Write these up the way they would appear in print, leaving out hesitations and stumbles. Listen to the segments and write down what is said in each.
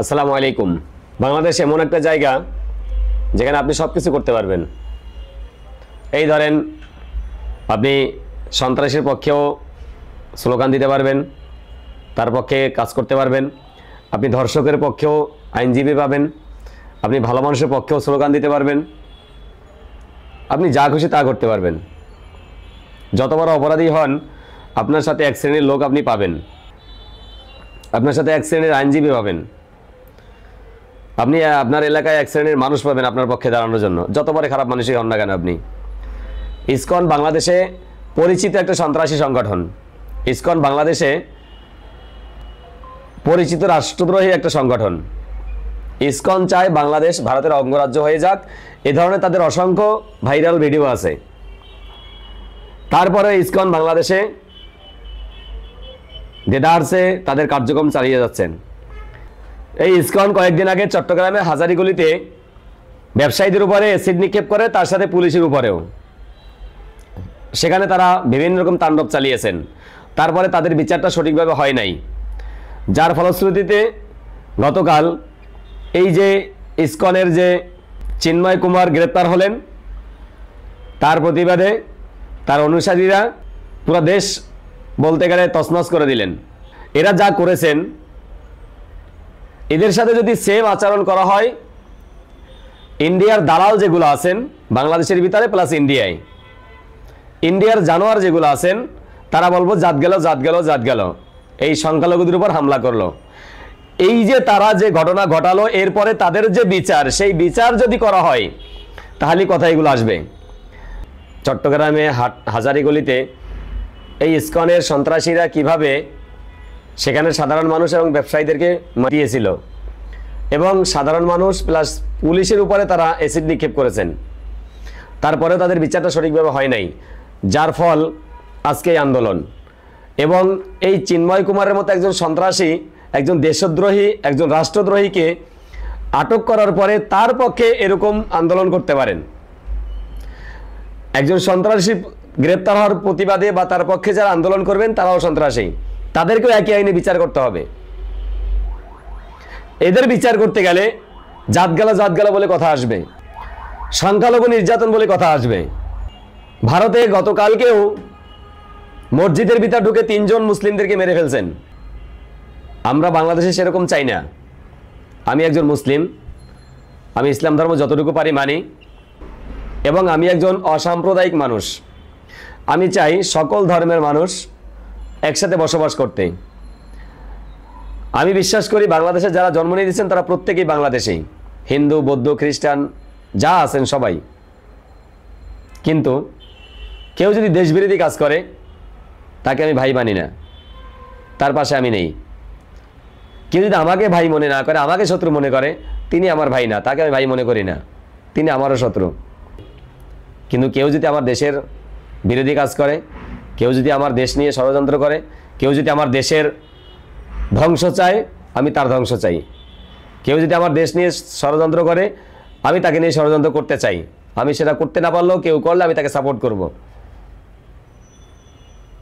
আসসালামু আলাইকুম। বাংলাদেশ এমন একটা জায়গা যেখানে আপনি সব কিছু করতে পারবেন। এই ধরেন, আপনি সন্ত্রাসীর পক্ষেও স্লোগান দিতে পারবেন, তার পক্ষে কাজ করতে পারবেন। আপনি ধর্ষকের পক্ষেও আইনজীবী পাবেন, আপনি ভালো মানুষের পক্ষেও স্লোগান দিতে পারবেন। আপনি যা খুশি তা করতে পারবেন। যত বড় অপরাধী হন, আপনার সাথে এক শ্রেণীর লোক আপনি পাবেন, আপনার সাথে এক শ্রেণীর আইনজীবী পাবেন, আপনি আপনার এলাকায় এক শ্রেণীর মানুষ পাবেন আপনার পক্ষে দাঁড়ানোর জন্য, যত বড় খারাপ মানুষই হন না কেন আপনি। ইসকন বাংলাদেশে পরিচিত একটা সন্ত্রাসী সংগঠন। ইসকন বাংলাদেশে পরিচিত রাষ্ট্রদ্রোহী একটা সংগঠন। ইসকন চায় বাংলাদেশ ভারতের অঙ্গরাজ্য হয়ে যাক। এ ধরনের তাদের অসংখ্য ভাইরাল ভিডিও আছে। তারপরে ইসকন বাংলাদেশে দেদারসে তাদের কার্যক্রম চালিয়ে যাচ্ছেন। এই ইসকন কয়েকদিন আগে চট্টগ্রামে হাজারীগুলিতে ব্যবসায়ীদের উপরে অ্যাসিড নিক্ষেপ করে, তার সাথে পুলিশের উপরেও। সেখানে তারা বিভিন্ন রকম তাণ্ডব চালিয়েছেন। তারপরে তাদের বিচারটা সঠিকভাবে হয় নাই, যার ফলশ্রুতিতে গতকাল এই যে ইসকনের যে চিন্ময় কুমার গ্রেপ্তার হলেন, তার প্রতিবাদে তার অনুসারীরা পুরো দেশ বলতে গেলে তছনছ করে দিলেন। এরা যা করেছেন, এদের সাথে যদি সেম আচরণ করা হয়, ইন্ডিয়ার দালাল যেগুলো আছেন বাংলাদেশের ভিতরে প্লাস ইন্ডিয়ায়, ইন্ডিয়ার জানোয়ার যেগুলো আছেন, তারা বলবো জাত গেল জাত গেল জাত গেল, এই সংখ্যালঘুদের উপর হামলা করলো। এই যে তারা যে ঘটনা ঘটালো, এরপরে তাদের যে বিচার, সেই বিচার যদি করা হয় তাহলে কথা এগুলো আসবে। চট্টগ্রামে হাজারীগলিতে এই ইসকনের সন্ত্রাসীরা কিভাবে সেখানে সাধারণ মানুষ এবং ব্যবসায়ীদেরকে মারিয়েছিল, এবং সাধারণ মানুষ প্লাস পুলিশের উপরে তারা অ্যাসিড নিক্ষেপ করেছেন। তারপরেও তাদের বিচারটা সঠিকভাবে হয় নাই, যার ফল আজকে এই আন্দোলন। এবং এই চিন্ময় কুমারের মতো একজন সন্ত্রাসী, একজন দেশদ্রোহী, একজন রাষ্ট্রদ্রোহীকে আটক করার পরে তার পক্ষে এরকম আন্দোলন করতে পারেন। একজন সন্ত্রাসী গ্রেপ্তার হওয়ার প্রতিবাদে বা তার পক্ষে যারা আন্দোলন করবেন তারাও সন্ত্রাসী, তাদেরকেও একই আইনে বিচার করতে হবে। এদের বিচার করতে গেলে জাত গেল বলে কথা আসবে, সংখ্যালঘু নির্যাতন বলে কথা আসবে। ভারতে গতকালকেও মসজিদের ভিতর ঢুকে 3 জন মুসলিমদেরকে মেরে ফেলছেন। আমরা বাংলাদেশে সেরকম চাই না। আমি একজন মুসলিম, আমি ইসলাম ধর্ম যতটুকু পারি মানি, এবং আমি একজন অসাম্প্রদায়িক মানুষ। আমি চাই সকল ধর্মের মানুষ একসাথে বসবাস করতে। আমি বিশ্বাস করি বাংলাদেশে যারা জন্ম নিয়ে দিচ্ছেন তারা প্রত্যেকেই বাংলাদেশী, হিন্দু, বৌদ্ধ, খ্রিস্টান যা আছেন সবাই। কিন্তু কেউ যদি দেশবিরোধী কাজ করে, তাকে আমি ভাই মানি না, তার পাশে আমি নেই। কেউ যদি আমাকে ভাই মনে না করে, আমাকে শত্রু মনে করে, তিনি আমার ভাই না, তাকে আমি ভাই মনে করি না, তিনি আমারও শত্রু। কিন্তু কেউ যদি আমার দেশের বিরোধী কাজ করে, কেউ যদি আমার দেশ নিয়ে ষড়যন্ত্র করে, কেউ যদি আমার দেশের ধ্বংস চায়, আমি তার ধ্বংস চাই। কেউ যদি আমার দেশ নিয়ে ষড়যন্ত্র করে, আমি তাকে নিয়ে ষড়যন্ত্র করতে চাই। আমি সেটা করতে না পারলেও কেউ করলে আমি তাকে সাপোর্ট করব।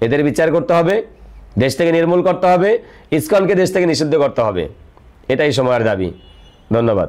এদের বিচার করতে হবে, দেশ থেকে নির্মূল করতে হবে, ইসকনকে দেশ থেকে নিষিদ্ধ করতে হবে। এটাই সময়ের দাবি। ধন্যবাদ।